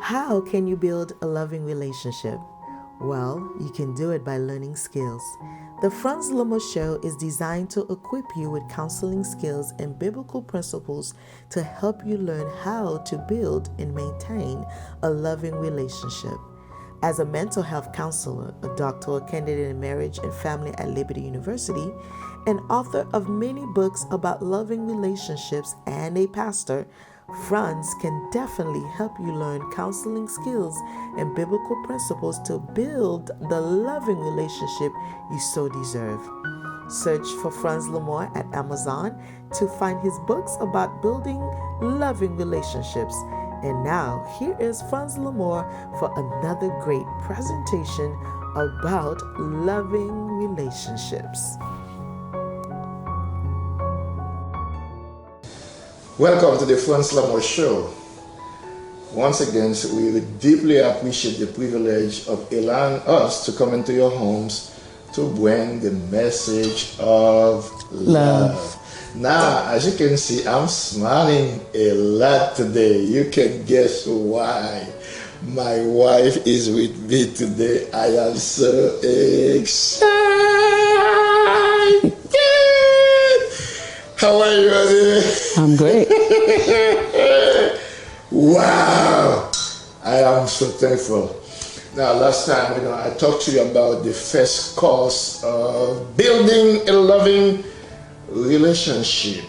How can you build a loving relationship? Well, you can do it by learning skills. The Frantz Lamour Show is designed to equip you with counseling skills and biblical principles to help you learn how to build and maintain a loving relationship. As a mental health counselor, a doctoral candidate in marriage and family at Liberty University, an author of many books about loving relationships, and a pastor, Frantz can definitely help you learn counseling skills and biblical principles to build the loving relationship you so deserve. Search for Frantz Lamour at Amazon to find his books about building loving relationships. And now, here is Frantz Lamour for another great presentation about loving relationships. Welcome to the Frantz Lamour Show. Once again, we deeply appreciate the privilege of allowing us to come into your homes to bring the message of love. Now, as you can see, I'm smiling a lot today. You can guess why. My wife is with me today. I am so excited. How are you, Adi? I'm great. Wow. I am so thankful. Now, last time, I talked to you about the first course of building a loving relationship.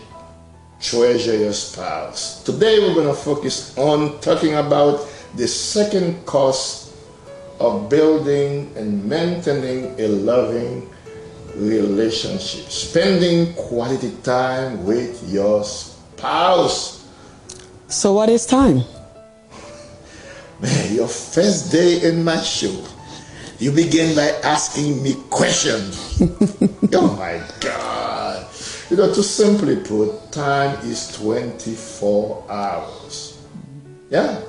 Treasure your spouse. Today, we're going to focus on talking about the second course of building and maintaining a loving relationship. Spending quality time with your spouse. So what is time? Man, your first day in my show, you begin by asking me questions. Oh my God. To simply put, time is 24 hours. Yeah,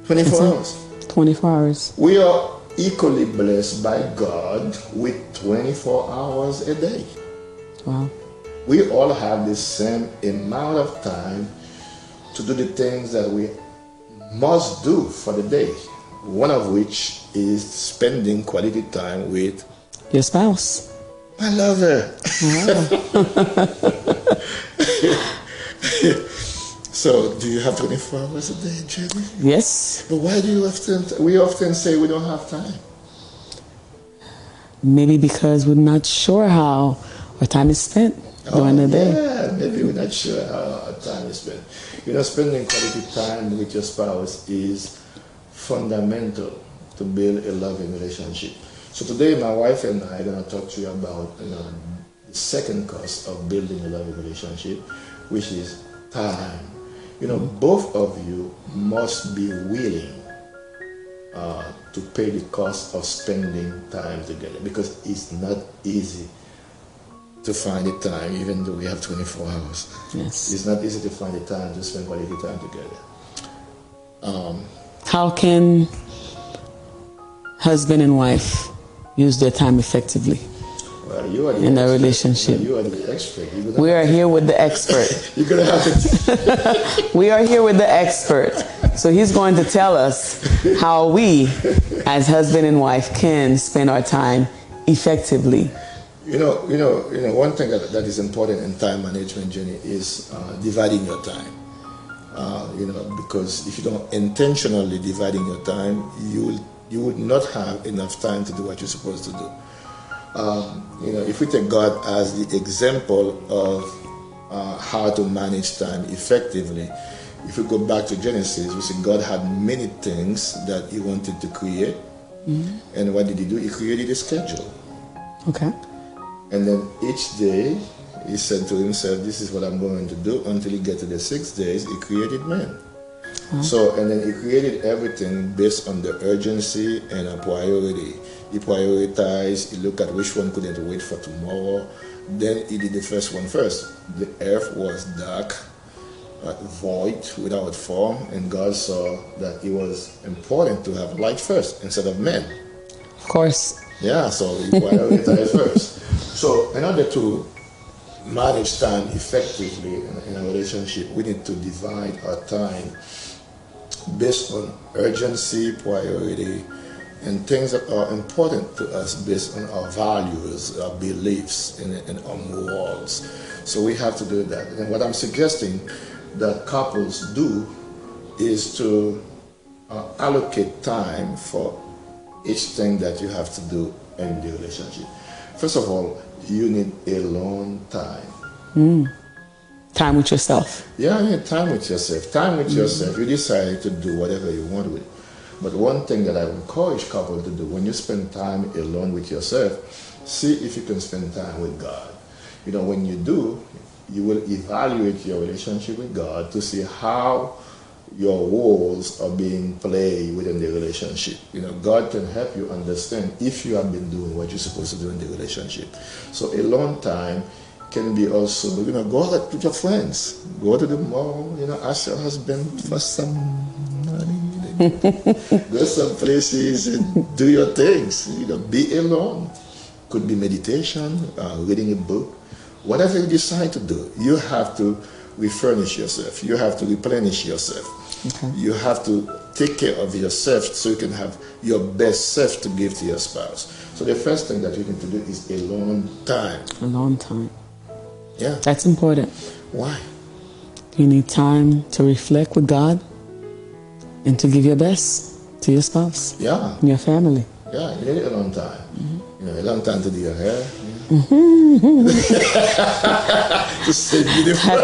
24 hours. 24 hours. We are equally blessed by God with 24 hours a day. Wow. We all have the same amount of time to do the things that we must do for the day, one of which is spending quality time with your spouse. I love her. So, do you have 24 hours a day, Jenny? Yes. But why do we often say we don't have time? Maybe because we're not sure how our time is spent during the day. Yeah, maybe we're not sure how our time is spent. Spending quality time with your spouse is fundamental to build a loving relationship. So today, my wife and I are going to talk to you about the second course of building a loving relationship, which is time. Both of you must be willing to pay the cost of spending time together, because it's not easy to find the time, even though we have 24 hours. Yes. It's not easy to find the time to spend quality time together. How can husband and wife use their time effectively? Well, you are the in a expert. relationship? You are the expert. We are here with the expert. You're going to have to... We are here with the expert. So he's going to tell us how we, as husband and wife, can spend our time effectively. One thing that is important in time management, Jenny, is dividing your time. Because if you don't intentionally dividing your time, you would not have enough time to do what you're supposed to do. If we take God as the example of how to manage time effectively, if we go back to Genesis, we see God had many things that he wanted to create. Mm-hmm. And what did he do? He created a schedule. Okay. And then each day, he said to himself, this is what I'm going to do. Until he get to the 6 days, he created man. So, and then he created everything based on the urgency and a priority. He prioritized, he looked at which one couldn't wait for tomorrow. Then he did the first one first. The earth was dark, void, without form, and God saw that it was important to have light first instead of men. Of course. Yeah, so he prioritized first. So in order to manage time effectively in a relationship, we need to divide our time based on urgency, priority, and things that are important to us based on our values, our beliefs, and our morals. So we have to do that. And what I'm suggesting that couples do is to allocate time for each thing that you have to do in the relationship. First of all, you need alone time. Time with yourself. Yeah, you need time with yourself. Time with yourself. You decide to do whatever you want with it. But one thing that I would encourage couples to do, when you spend time alone with yourself, see if you can spend time with God. You know, when you do, you will evaluate your relationship with God to see how your roles are being played within the relationship. You know, God can help you understand if you have been doing what you're supposed to do in the relationship. So alone time can be also, you know, go out with your friends, go to the mall, you know, ask your husband for some money, go some places and do your things, you know, be alone. Could be meditation, reading a book, whatever you decide to do, you have to refurnish yourself, you have to replenish yourself. Okay. You have to take care of yourself so you can have your best self to give to your spouse. So the first thing that you need to do is alone time. Alone time. Yeah. That's important. Why? You need time to reflect with God and to give your best to your spouse. Yeah. And your family. Yeah, you need alone time. You know, alone time to do your hair. To stay beautiful.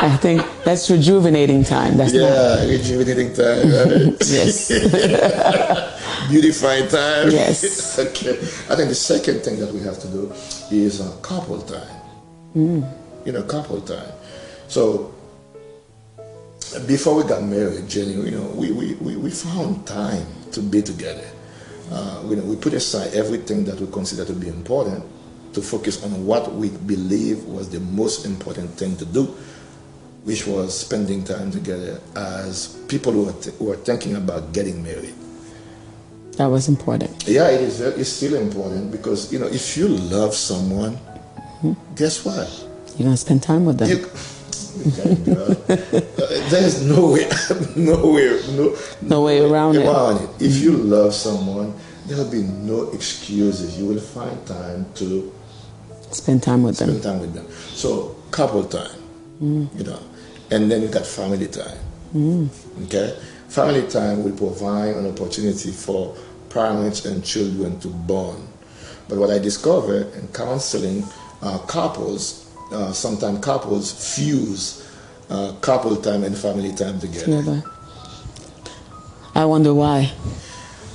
I think that's rejuvenating time. That's rejuvenating time, right? Yes. Beautifying time. Yes. Okay. I think the second thing that we have to do is couple time. You know, couple time. So before we got married, Jenny, you know, we found time to be together. You know, we put aside everything that we consider to be important to focus on what we believe was the most important thing to do, which was spending time together as people who were thinking about getting married. That was important. Yeah, it is. It's still important because, you know, if you love someone, guess what? You're going to spend time with them. There's no way around it. If you love someone, there will be no excuses. You will find time to spend time with them. So couple time, you know, and then you got family time. Okay, family time will provide an opportunity for parents and children to bond. But what I discovered in counseling couples, sometimes couples fuse couple time and family time together. I wonder why.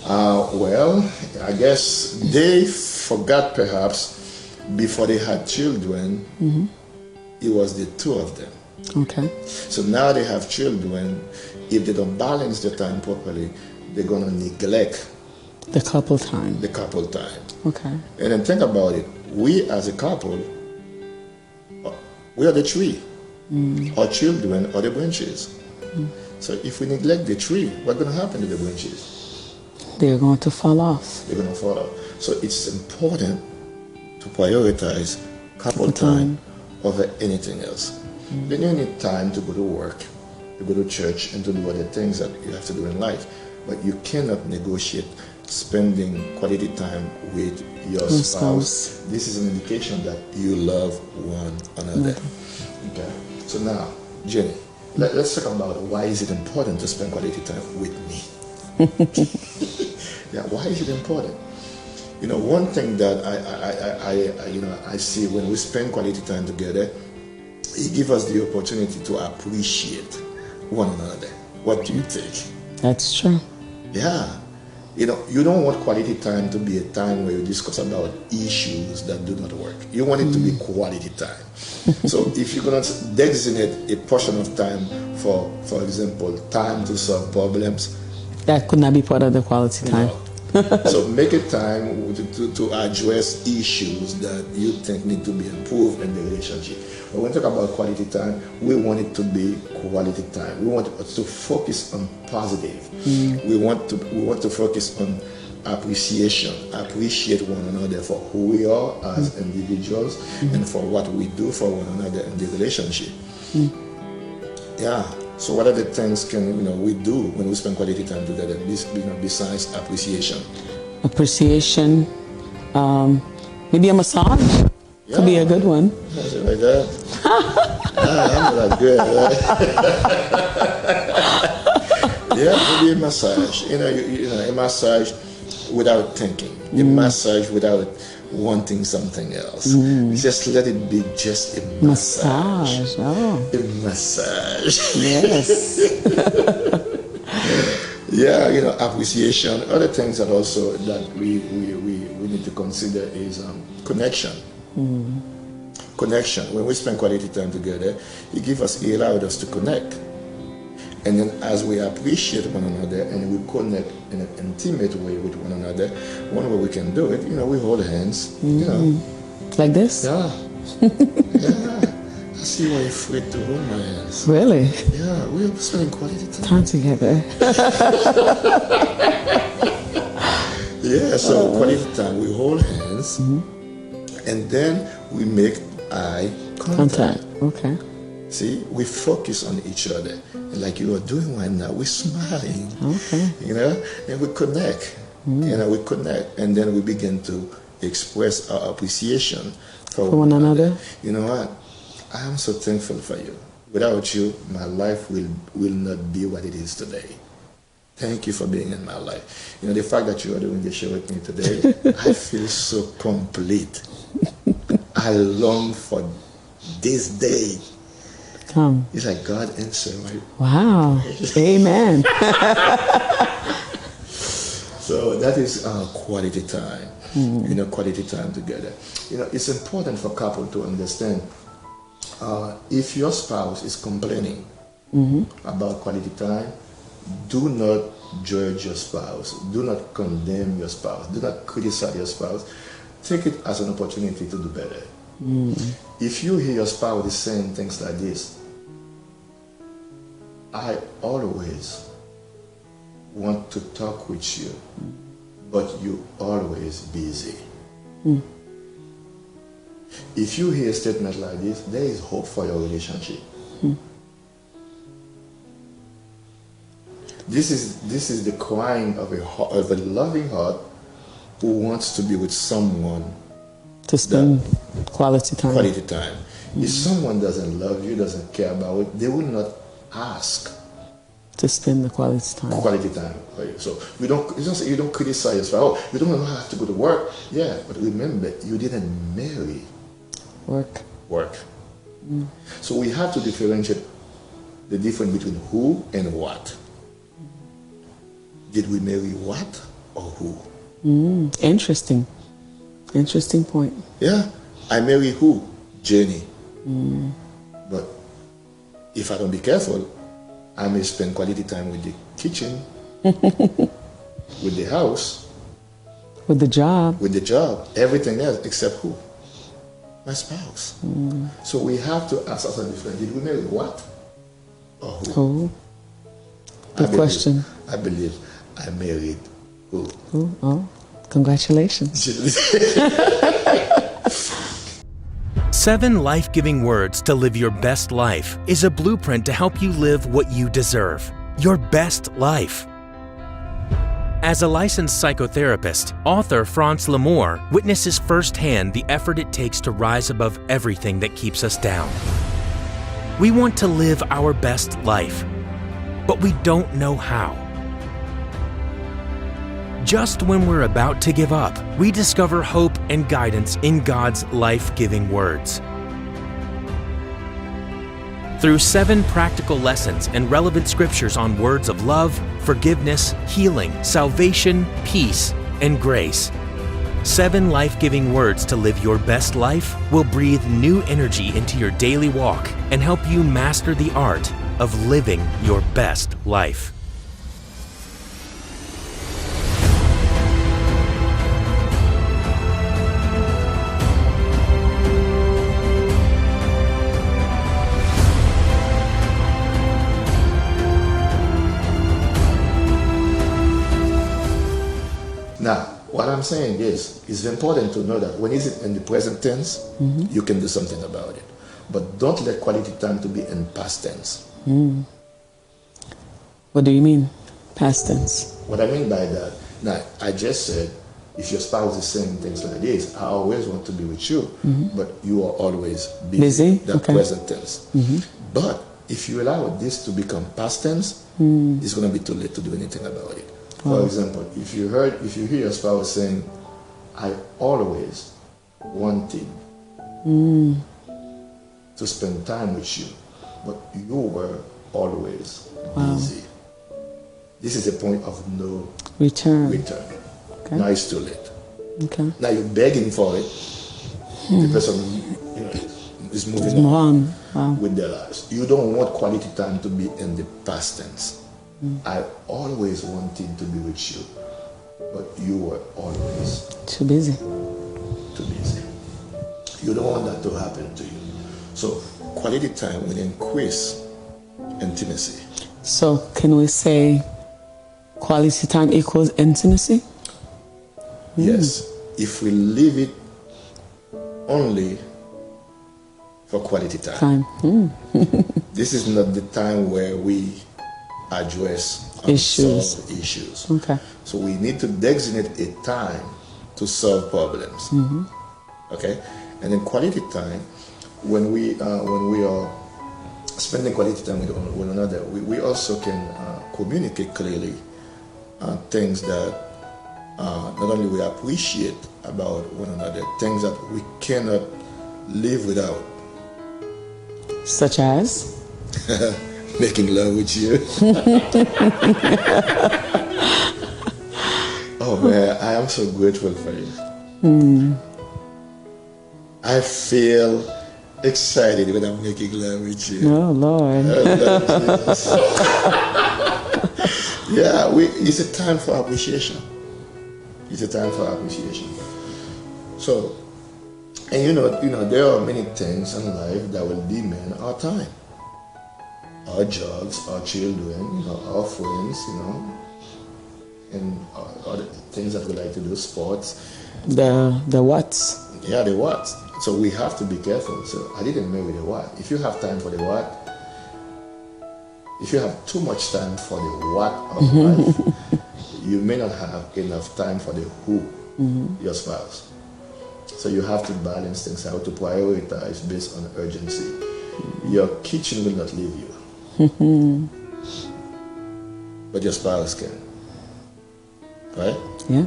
Well, I guess they forgot perhaps before they had children, it was the two of them. Okay. So now they have children. If they don't balance the time properly, they're going to neglect the couple time. Okay. And then think about it. We as a couple, we are the tree. Our children are the branches. So if we neglect the tree, what's going to happen to the branches? They're going to fall off. So it's important to prioritize couple time over anything else. Then you need time to go to work, to go to church, and to do other things that you have to do in life. But you cannot negotiate spending quality time with your spouse. This is an indication that you love one another. Okay. So now, Jenny, let's talk about why is it important to spend quality time with me. Yeah, why is it important? You know, one thing that I see when we spend quality time together, it gives us the opportunity to appreciate one another. What do you think? That's true. Yeah. You know, you don't want quality time to be a time where you discuss about issues that do not work. You want it to be quality time. So if you're going to designate a portion of time for example, time to solve problems, that could not be part of the quality time. No. So make a time to address issues that you think need to be improved in the relationship. But when we talk about quality time, we want it to be quality time. We want to focus on positive. We want to focus on appreciation, appreciate one another for who we are as individuals and for what we do for one another in the relationship. Yeah. So what other things can we do when we spend quality time together? Besides appreciation. Appreciation. Maybe a massage. Yeah. Could be a good one. That's it right there. I'm not good. Right? Yeah, maybe a massage. A massage without thinking. A massage without wanting something else. Just let it be just a massage. Oh. A massage. Yes. Yeah, appreciation. Other things that also that we need to consider is connection. Connection. When we spend quality time together, it allowed us to connect. And then as we appreciate one another and we connect in an intimate way with one another, one way we can do it, we hold hands, Like this? Yeah. Yeah. I see why you're afraid to hold my hands. Really? Yeah, we're spending quality Time time. together. Yeah, so quality time, we hold hands and then we make eye contact. Okay. See, we focus on each other. And like you are doing right now, we're smiling. Okay. And we connect. We connect. And then we begin to express our appreciation for one another. You know what? I am so thankful for you. Without you, my life will not be what it is today. Thank you for being in my life. The fact that you are doing this show with me today, I feel so complete. I long for this day. Come. It's like God answered my Wow. Amen. So that is quality time. Quality time together. It's important for couple to understand if your spouse is complaining about quality time, do not judge your spouse. Do not condemn your spouse. Do not criticize your spouse. Take it as an opportunity to do better. If you hear your spouse is saying things like this, I always want to talk with you, but you always busy. If you hear a statement like this, there is hope for your relationship. This is the crying of a loving heart who wants to be with someone To spend quality time. Quality time. If someone doesn't love you, doesn't care about it, they will not ask To spend the quality time. quality time for you. So you don't criticize for, oh, you don't have to go to work. Yeah, but remember, you didn't marry work. So we have to differentiate the difference between who and what. Did we marry what or who? Interesting point. Yeah, I marry who? Jenny. But if I don't be careful, I may spend quality time with the kitchen, with the house, With the job. everything else except who? My spouse. So we have to ask ourselves different. Did we marry what or who? Who? Good question. I believe I married who? Who? Oh, congratulations. 7 life-giving words to live your best life is a blueprint to help you live what you deserve, your best life. As a licensed psychotherapist, author Frantz Lamour witnesses firsthand the effort it takes to rise above everything that keeps us down. We want to live our best life, but we don't know how. Just when we're about to give up, we discover hope and guidance in God's life-giving words. Through 7 practical lessons and relevant scriptures on words of love, forgiveness, healing, salvation, peace, and grace, 7 life-giving words to live your best life will breathe new energy into your daily walk and help you master the art of living your best life. Now, what I'm saying is, it's important to know that when it's in the present tense, you can do something about it. But don't let quality time to be in past tense. What do you mean? Past tense. What I mean by that, now I just said, if your spouse is saying things like this, I always want to be with you, but you are always busy. That's present tense. But if you allow this to become past tense, it's going to be too late to do anything about it. For example, if you hear your spouse saying, I always wanted to spend time with you, but you were always busy. This is a point of no return. Okay. Now it's too late. Okay. Now you're begging for it. The person, is moving on with their lives. You don't want quality time to be in the past tense. I always wanted to be with you, but you were always too busy. You don't want that to happen to you. So quality time will increase intimacy. So can we say quality time equals intimacy? Yes. If we leave it only for quality time. This is not the time where we address unsolved issues. Okay. So we need to designate a time to solve problems. Okay. And then quality time, when we are spending quality time with one another, we also can communicate clearly things that not only we appreciate about one another, things that we cannot live without. Such as? Making love with you. Oh man, I am so grateful for you. I feel excited when I'm making love with you. Oh Lord. Yeah, it's a time for appreciation. It's a time for appreciation. So, and there are many things in life that will demand our time. Our jobs, our children, our friends, and other things that we like to do, sports. The whats. Yeah, the what. So we have to be careful. So I didn't marry the what. If you have time for the what, if you have too much time for the what of life, you may not have enough time for the who, your spouse. So you have to balance things out, to prioritize based on urgency. Your kitchen will not leave you, but your spouse can. Right? Yeah.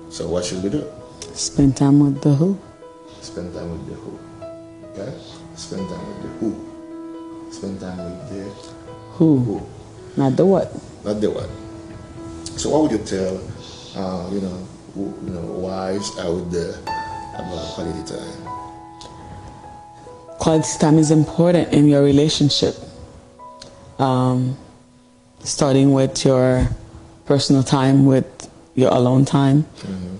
So what should we do? Spend time with the who. Spend time with the who. Okay? Spend time with the who. Spend time with the who. Not the what. Not the what. So what would you tell, wives out there about quality time? Quality time is important in your relationship. Starting with your personal time, with your alone time,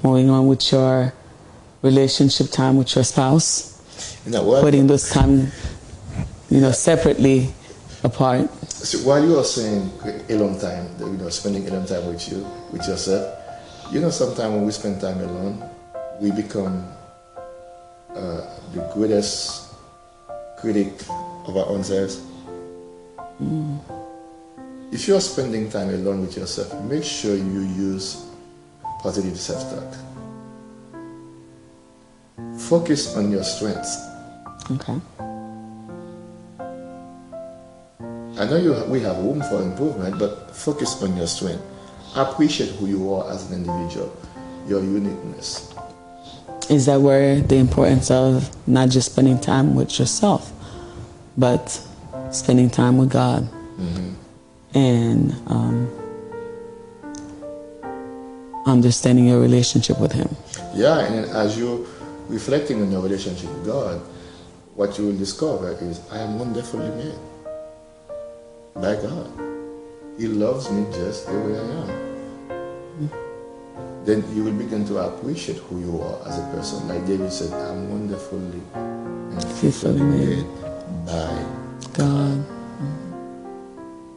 moving on with your relationship time with your spouse, putting those time, separately apart. So while you are saying alone time, spending alone time with you, with yourself, sometimes when we spend time alone, we become the greatest critic of our own selves. If you are spending time alone with yourself, make sure you use positive self-talk. Focus on your strengths. Okay. I know we have room for improvement, but focus on your strength. Appreciate who you are as an individual, your uniqueness. Is that where the importance of not just spending time with yourself, but spending time with God and understanding your relationship with Him? Yeah, and as you're reflecting on your relationship with God, what you will discover is, I am wonderfully made by God. He loves me just the way I am. Then you will begin to appreciate who you are as a person. Like David said, I'm wonderfully and fearfully made by God.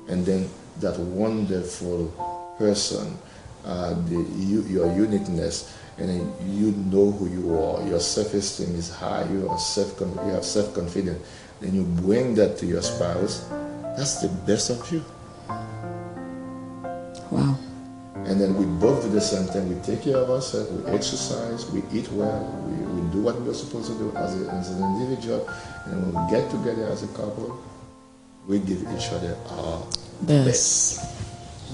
And then that wonderful person, your uniqueness, and then you know who you are. Your self-esteem is high. You have self-confidence. Then you bring that to your spouse. That's the best of you. Wow. And then we both do the same thing. We take care of ourselves, we exercise, we eat well, we do what we're supposed to do as an individual. And when we get together as a couple, we give each other our best.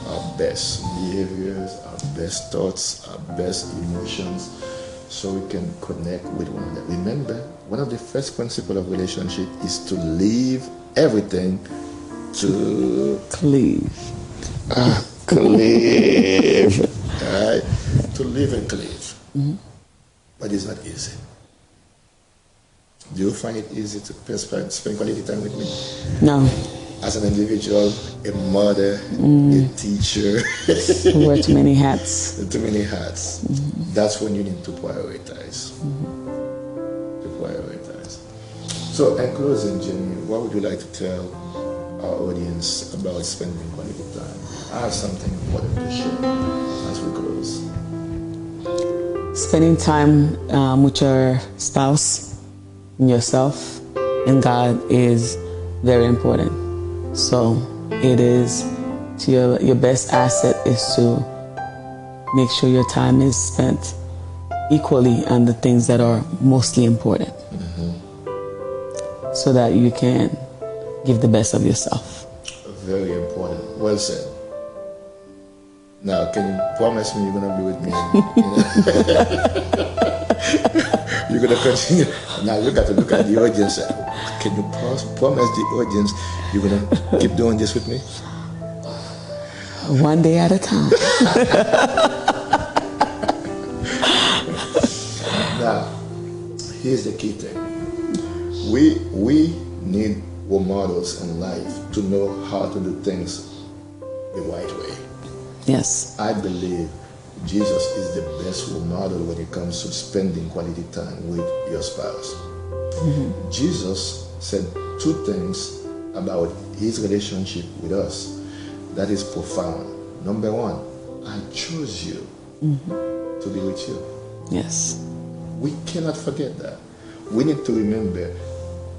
Our best behaviors, our best thoughts, our best emotions, so we can connect with one another. Remember, one of the first principles of relationship is to leave everything to cleave. Cleave. Right? To live and cleave. Mm-hmm. But it's not easy. Do you find it easy to spend quality time with me? No. As an individual, a mother, a teacher. You wear too many hats. Too many hats. Mm-hmm. That's when you need to prioritize. Mm-hmm. To prioritize. So, in closing, Jenny, what would you like to tell our audience about spending quality time? I have something important to share as we close. Spending time with your spouse, and yourself, and God is very important. So it is to your best asset is to make sure your time is spent equally on the things that are mostly important, so that you can give the best of yourself. Very important. Well said. Now, can you promise me you're going to be with me? You're going to continue. Now, you got to look at the audience. Can you promise the audience you're going to keep doing this with me? One day at a time. Now, here's the key thing. We need role models in life to know how to do things the right way. Yes. I believe Jesus is the best role model when it comes to spending quality time with your spouse. Mm-hmm. Jesus said two things about his relationship with us that is profound. Number one, I chose you to be with you. Yes. We cannot forget that. We need to remember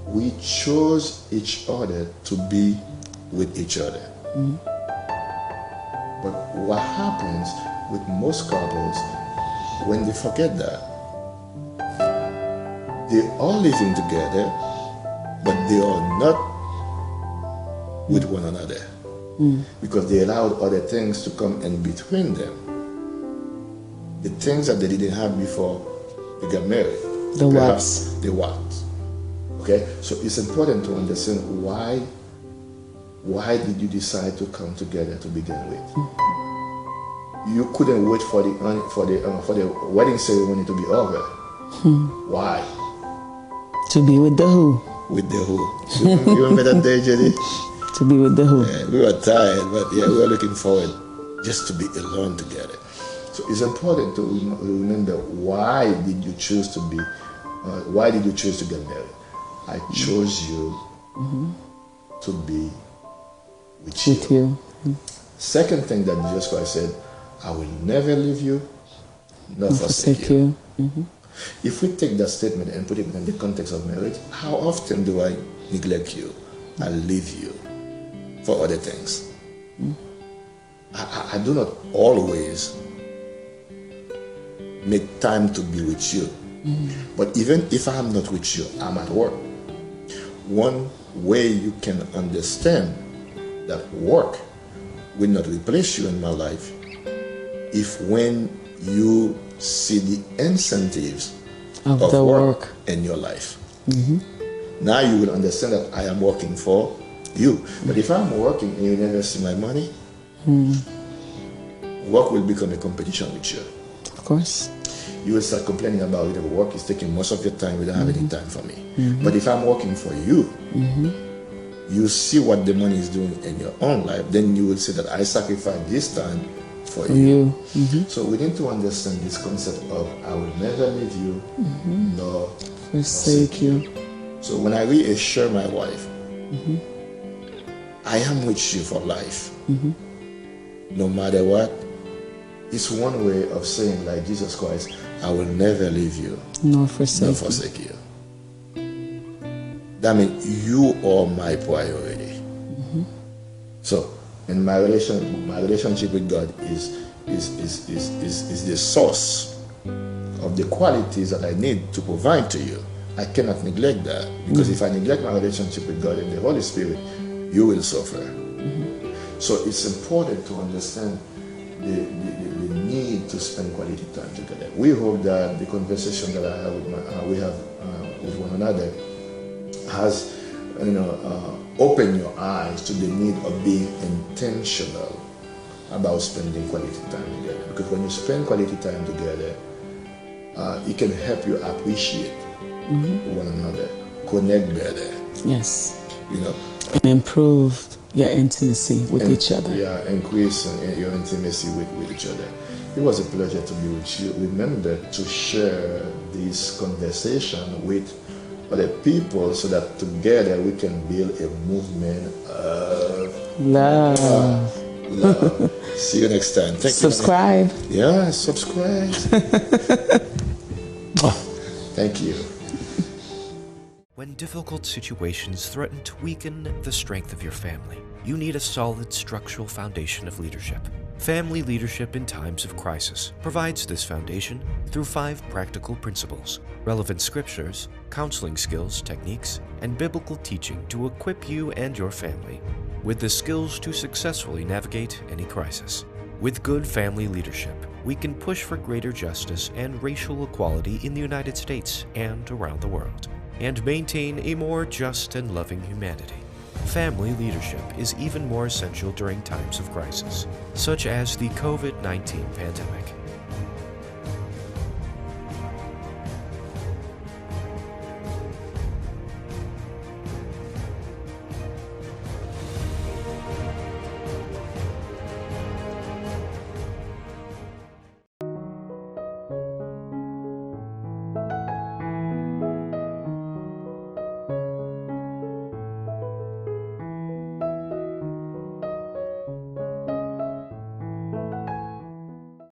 we chose each other to be with each other. Mm-hmm. But what happens with most couples when they forget that? They are living together, but they are not with one another because they allowed other things to come in between them. The things that they didn't have before they got married. The whats. The whats. Okay? So it's important to understand why did you decide to come together to begin with? You couldn't wait for the wedding ceremony to be over. Why? To be with the who? With the who? You remember that day, Jenny? To be with the who? Yeah, we were tired, but yeah, we were looking forward just to be alone together. So it's important to remember why did you choose to be? Why did you choose to get married? I chose you to be with you. Second thing that Jesus Christ said, I will never leave you, nor forsake you. Mm-hmm. If we take that statement and put it in the context of marriage, how often do I neglect you? I leave you for other things. I do not always make time to be with you. But even if I am not with you, I'm at work. One way you can understand that work will not replace you in my life if when you see the incentives of the work in your life. Now you will understand that I am working for you. But if I'm working and you never see my money, work will become a competition with you. Of course. You will start complaining about it. Work is taking most of your time without having any time for me. But if I'm working for you, you see what the money is doing in your own life, then you will say that I sacrifice this time for you. So we need to understand this concept of I will never leave you nor forsake you. So when I reassure my wife, I am with you for life, no matter what, it's one way of saying, like Jesus Christ, I will never leave you nor forsake you. That means you are my priority. So And my relationship with God is the source of the qualities that I need to provide to you. I cannot neglect that, because if I neglect my relationship with God and the Holy Spirit, you will suffer. So it's important to understand the need to spend quality time together. We hope that the conversation that I have with one another has, opened your eyes to the need of being intentional about spending quality time together. Because when you spend quality time together, it can help you appreciate one another, connect better. Yes. And improve your intimacy with each other. Yeah, increase your intimacy with each other. It was a pleasure to be with you. Remember to share this conversation with other people so that together we can build a movement of love. See you next time. Thank subscribe. you. Yeah, subscribe. Thank you. When difficult situations threaten to weaken the strength of your family, you need a solid structural foundation of leadership. Family Leadership in Times of Crisis provides this foundation through 5 practical principles, relevant scriptures, counseling skills, techniques, and biblical teaching to equip you and your family with the skills to successfully navigate any crisis. With good family leadership, we can push for greater justice and racial equality in the United States and around the world, and maintain a more just and loving humanity. Family leadership is even more essential during times of crisis, such as the COVID-19 pandemic.